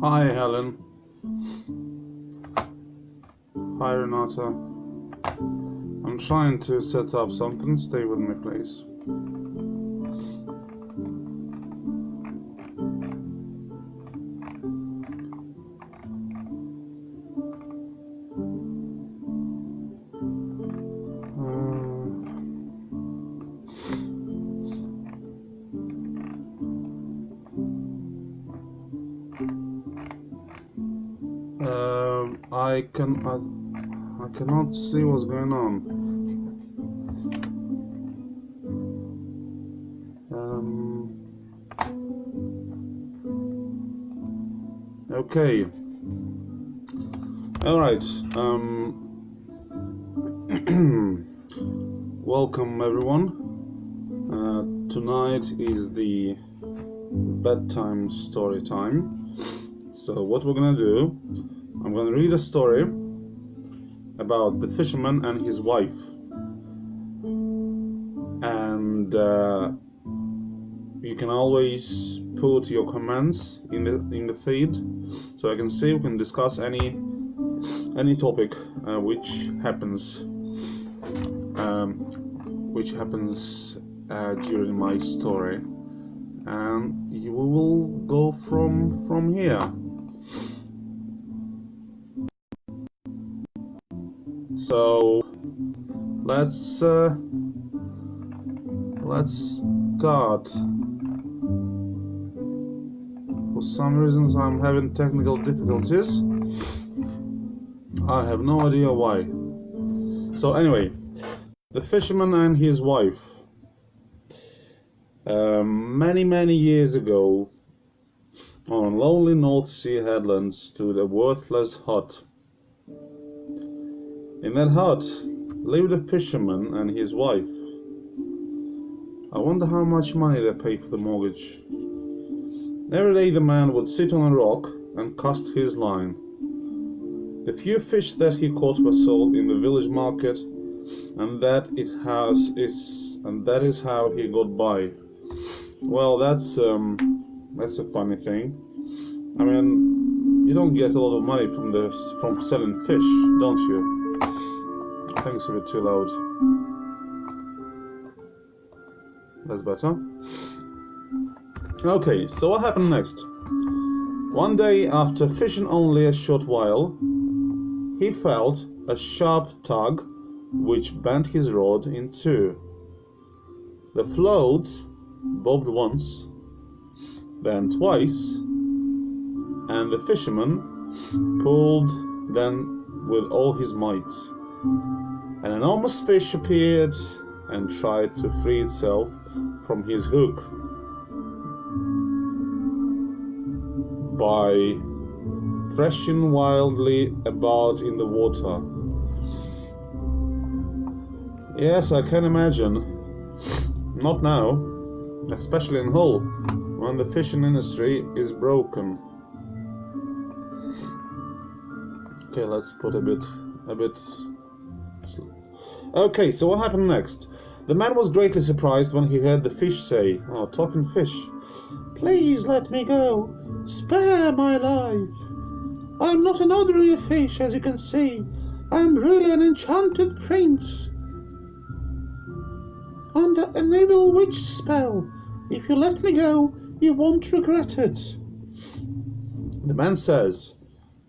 Hi Helen. Hi Renata. I'm trying to set up something. Stay with me, please. I cannot see what's going on. Okay. All right. Welcome everyone. Tonight is the bedtime story time. So what we're gonna do, I'm gonna read a story about the fisherman and his wife, and you can always put your comments in the feed, so I can see we can discuss any topic which happens during my story, and we will go from here. So let's start. For some reasons I'm having technical difficulties. I have no idea why. So anyway, the fisherman and his wife. Many years ago, on lonely North Sea headland stood a worthless hut. In that hut lived a fisherman and his wife. I wonder how much money they paid for the mortgage. Every day the man would sit on a rock and cast his line. The few fish that he caught were sold in the village market, and that is how he got by. Well, that's a funny thing. I mean, you don't get a lot of money from selling fish, don't you? I think it's a bit too loud. That's better. Okay, so what happened next? One day, after fishing only a short while, he felt a sharp tug which bent his rod in two. The float bobbed once, then twice, and the fisherman pulled then with all his might. An enormous fish appeared and tried to free itself from his hook by thrashing wildly about in the water. Yes, I can imagine. Not now, especially in Hull, when the fishing industry is broken. Okay, let's put a bit. Okay, so what happened next? The man was greatly surprised when he heard the fish say, "Oh, talking fish, please let me go. Spare my life. I'm not an ordinary fish, as you can see. I'm really an enchanted prince under an evil witch spell. If you let me go, you won't regret it." The man says,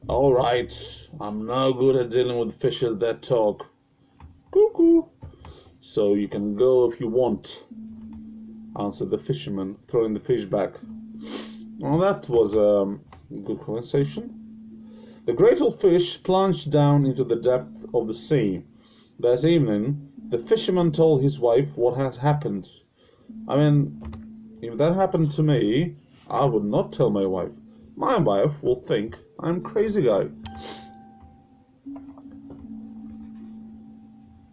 "All right, I'm no good at dealing with fishes that talk. Cuckoo. So you can go if you want," answered the fisherman, throwing the fish back. Well, that was a good conversation. The great old fish plunged down into the depth of the sea. That evening, the fisherman told his wife what had happened. I mean, if that happened to me, I would not tell my wife. My wife will think I'm crazy guy.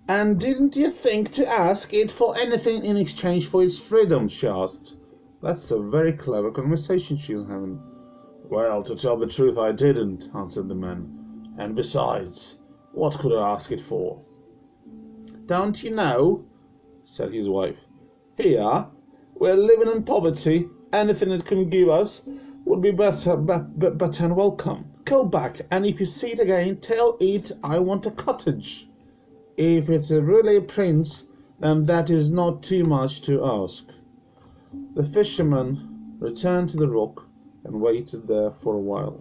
"And didn't you think to ask it for anything in exchange for its freedom?" she asked. That's a very clever conversation she's having. "Well, to tell the truth, I didn't," answered the man. "And besides, what could I ask it for?" "Don't you know?" said his wife. "Here, we're living in poverty. Anything it can give us, would be better and welcome. Go back, and if you see it again, tell it I want a cottage. If it's really a prince, then that is not too much to ask." The fisherman returned to the rock and waited there for a while.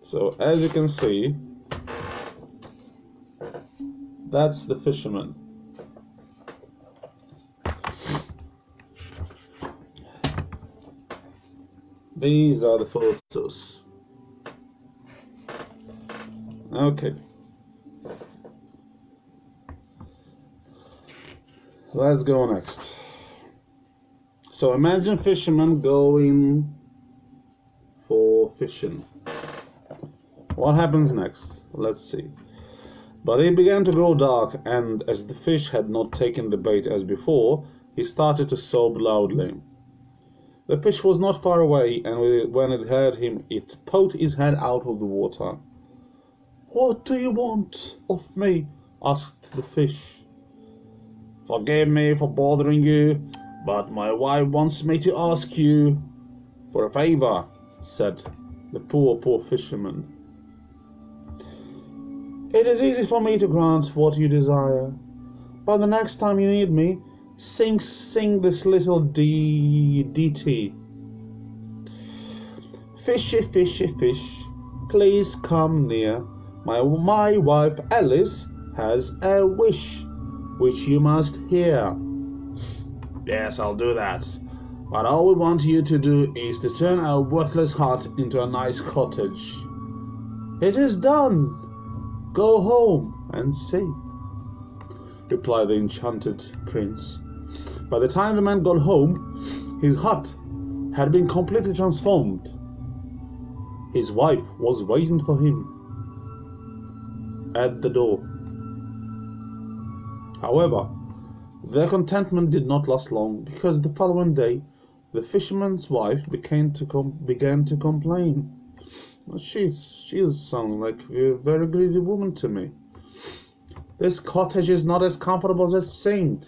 So, as you can see, that's the fisherman. These are the photos. Okay. Let's go next. So imagine fisherman going for fishing. What happens next? Let's see. But it began to grow dark, and as the fish had not taken the bait as before, he started to sob loudly. The fish was not far away, and when it heard him, it poked its head out of the water. "What do you want of me?" asked the fish. "Forgive me for bothering you, but my wife wants me to ask you for a favor," said the poor fisherman. "It is easy for me to grant what you desire, but the next time you need me, sing this little ditty. Fishy, fishy, fish, please come near. My wife Alice has a wish, which you must hear." "Yes, I'll do that. But all we want you to do is to turn our worthless hut into a nice cottage." "It is done. Go home and see," replied the enchanted prince. By the time the man got home, his hut had been completely transformed. His wife was waiting for him at the door. However, their contentment did not last long, because the following day the fisherman's wife began to complain. She sounds like a very greedy woman to me. "This cottage is not as comfortable as it seemed.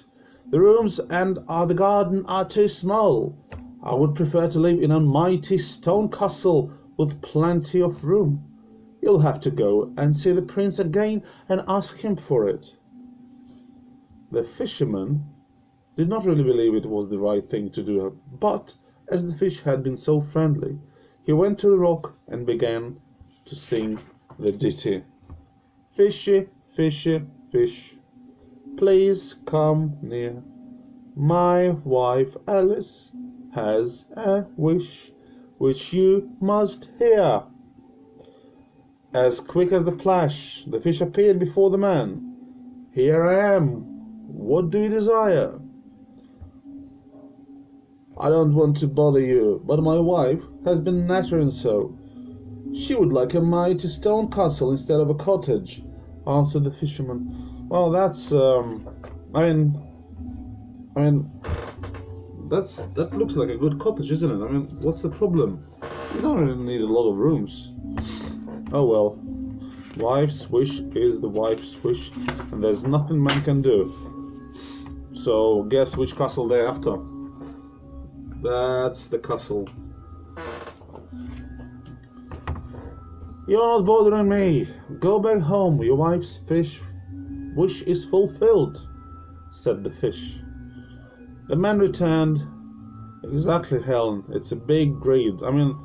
The rooms and the garden are too small. I would prefer to live in a mighty stone castle with plenty of room. You'll have to go and see the prince again and ask him for it." The fisherman did not really believe it was the right thing to do, but as the fish had been so friendly, he went to the rock and began to sing the ditty. "Fishy, fishy, fish, please come near. My wife Alice has a wish, which you must hear." As quick as the flash, the fish appeared before the man. "Here I am. What do you desire?" "I don't want to bother you, but my wife has been nattering so. She would like a mighty stone castle instead of a cottage," answered the fisherman. "Well, that's that looks like a good cottage, isn't it? I mean, what's the problem? You don't really need a lot of rooms." Oh well, wife's wish is the wife's wish, and there's nothing man can do. So guess which castle they're after? That's the castle. "You're not bothering me. Go back home. Your wife's wish is fulfilled," said the fish. The man returned. "Exactly, Helen. It's a big greed. I mean,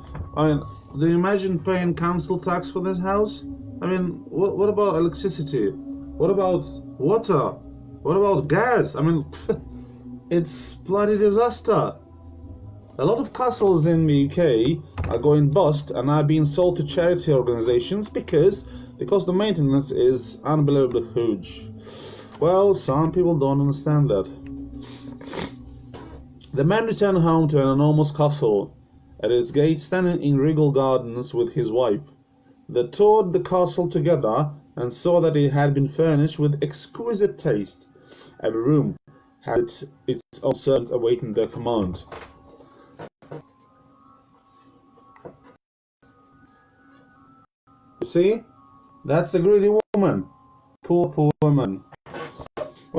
do you imagine paying council tax for this house? I mean, what about electricity? What about water? What about gas? I mean, it's bloody disaster. A lot of castles in the UK are going bust and are being sold to charity organizations because the cost of maintenance is unbelievably huge. Well, some people don't understand that." The man returned home to an enormous castle, at its gate standing in regal gardens with his wife. They toured the castle together and saw that it had been furnished with exquisite taste. Every room had its own servant awaiting their command. You see, that's the greedy woman. Poor woman.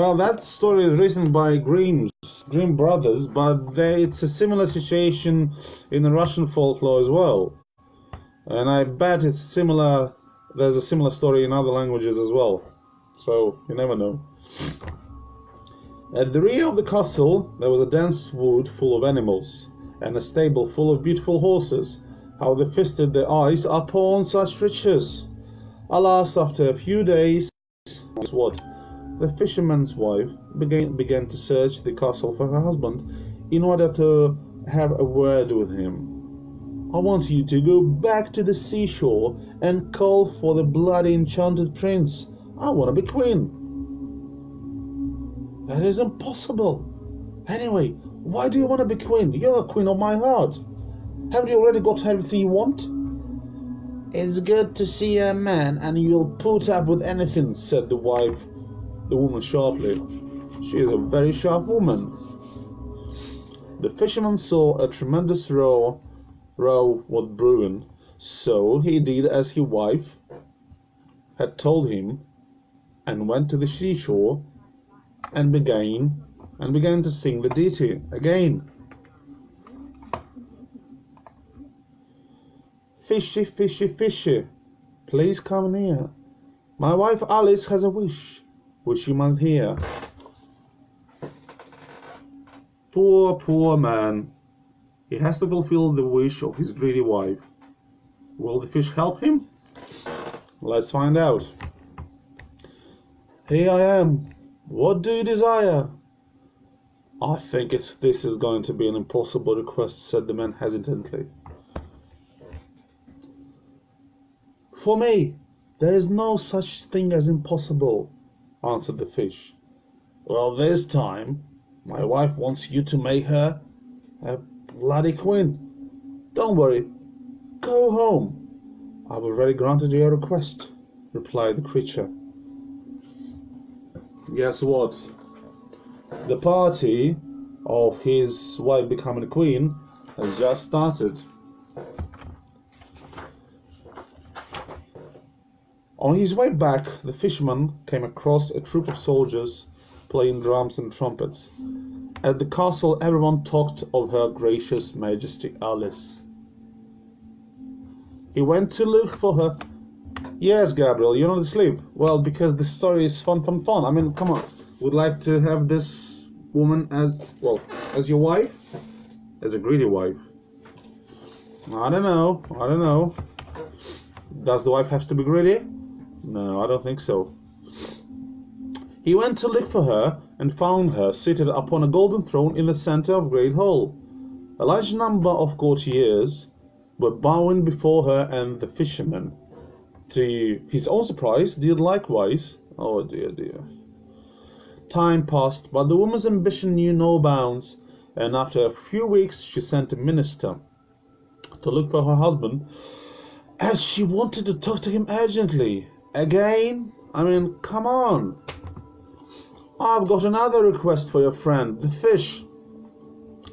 Well, that story is written by Grimm brothers, but it's a similar situation in the Russian folklore as well. And I bet there's a similar story in other languages as well. So, you never know. At the rear of the castle, there was a dense wood full of animals, and a stable full of beautiful horses. How they feasted their eyes upon such riches! Alas, after a few days, guess what? The fisherman's wife began to search the castle for her husband in order to have a word with him. I want you to go back to the seashore and call for the bloody enchanted prince. I want to be queen. That is impossible. Anyway, why do you want to be queen? You're the queen of my heart. Haven't you already got everything you want? It's good to see a man, and you'll put up with anything, said the woman sharply. She is a very sharp woman. The fisherman saw a tremendous row was brewing, so he did as his wife had told him, and went to the seashore and began to sing the ditty again. Fishy, fishy, fishy, please come near. My wife Alice has a wish, which you must hear. Poor, poor man. He has to fulfill the wish of his greedy wife. Will the fish help him? Let's find out. Here I am. What do you desire? I think this is going to be an impossible request, said the man hesitantly. For me, there is no such thing as impossible, answered the fish. Well, this time, my wife wants you to make her a bloody queen. Don't worry, go home. I've already granted your request, replied the creature. Guess what? The party of his wife becoming a queen has just started. On his way back, the fisherman came across a troop of soldiers playing drums and trumpets. At the castle, everyone talked of Her Gracious Majesty Alice. He went to look for her. Yes, Gabriel, you're not asleep. Well, because the story is fun. I mean, come on. Would like to have this woman as your wife? As a greedy wife? I don't know. Does the wife have to be greedy? No, I don't think so. He went to look for her and found her seated upon a golden throne in the center of a great hall. A large number of courtiers were bowing before her, and the fisherman, to his own surprise, did likewise. Oh dear. Time passed, but the woman's ambition knew no bounds, and after a few weeks she sent a minister to look for her husband, as she wanted to talk to him urgently. Again? I mean, come on. I've got another request for your friend, the fish,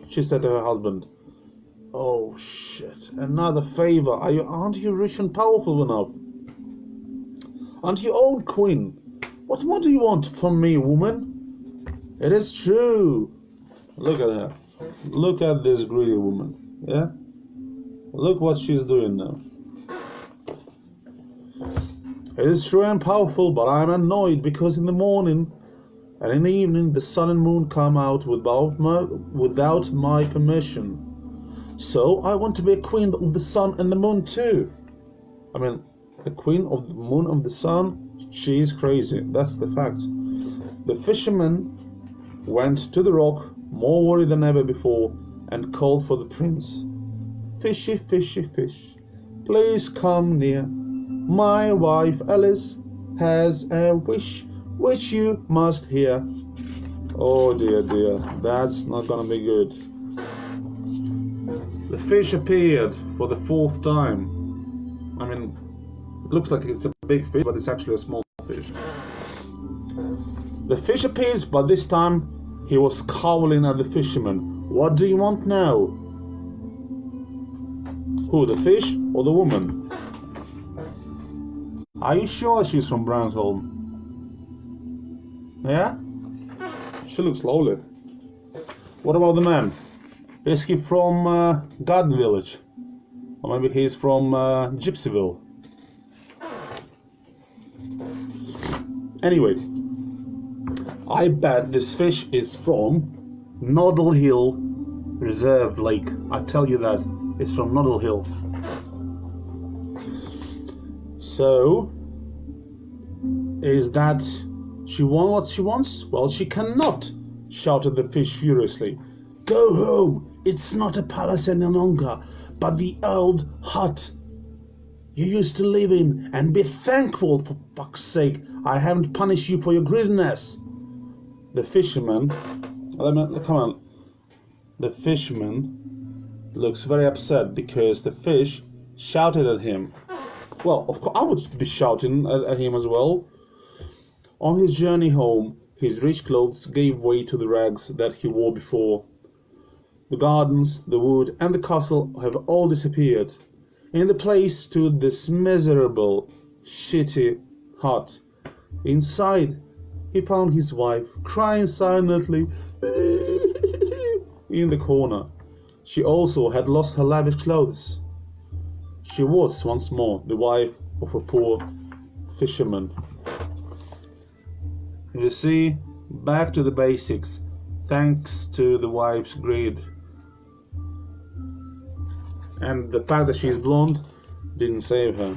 she said to her husband. Oh, shit. Another favor. Aren't you rich and powerful enough? Aren't you own queen? What more do you want from me, woman? It is true. Look at her. Look at this greedy woman. Yeah? Look what she's doing now. It is true I'm powerful, but I'm annoyed because in the morning and in the evening the sun and moon come out without my permission. So I want to be a queen of the sun and the moon too. I mean, the queen of the moon and the sun, she is crazy. That's the fact. The fisherman went to the rock, more worried than ever before, and called for the prince. Fishy, fishy, fish, please come near. My wife Alice has a wish which you must hear. Oh dear, that's not gonna be good. The fish appeared for the fourth time. I mean, it looks like it's a big fish, but it's actually a small fish. The fish appeared, but this time he was scowling at the fisherman. What do you want now? Who, the fish or the woman? Are you sure she's from Brownholm? Yeah? She looks lovely. What about the man? Is he from Garden Village? Or maybe he's from Gypsyville? Anyway, I bet this fish is from Noddle Hill Reserve Lake. I tell you that. It's from Noddle Hill. So, is that she won what she wants? Well, she cannot, shouted the fish furiously. Go home! It's not a palace any longer, but the old hut you used to live in, and be thankful, for fuck's sake, I haven't punished you for your greediness. The fisherman, come on, the fisherman looks very upset because the fish shouted at him. Well, of course, I would be shouting at him as well. On his journey home, his rich clothes gave way to the rags that he wore before. The gardens, the wood, and the castle have all disappeared. In the place stood this miserable, shitty hut. Inside, he found his wife crying silently in the corner. She also had lost her lavish clothes. She was once more the wife of a poor fisherman. You see, back to the basics, thanks to the wife's greed. And the fact that she's blonde didn't save her.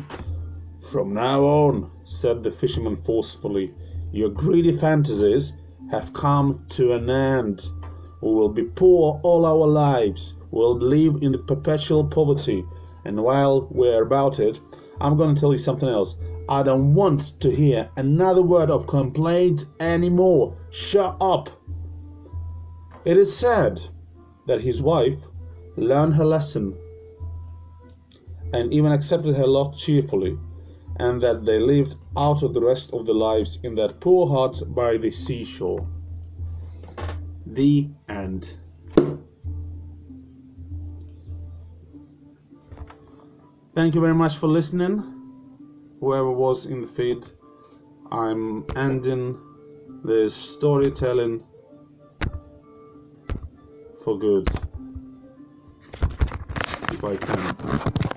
From now on, said the fisherman forcefully, your greedy fantasies have come to an end. We will be poor all our lives. We'll live in perpetual poverty. And while we're about it, I'm going to tell you something else. I don't want to hear another word of complaint anymore. Shut up. It is said that his wife learned her lesson and even accepted her lot cheerfully, and that they lived out of the rest of their lives in that poor hut by the seashore. The end. Thank you very much for listening. Whoever was in the feed, I'm ending this storytelling for good, if I can.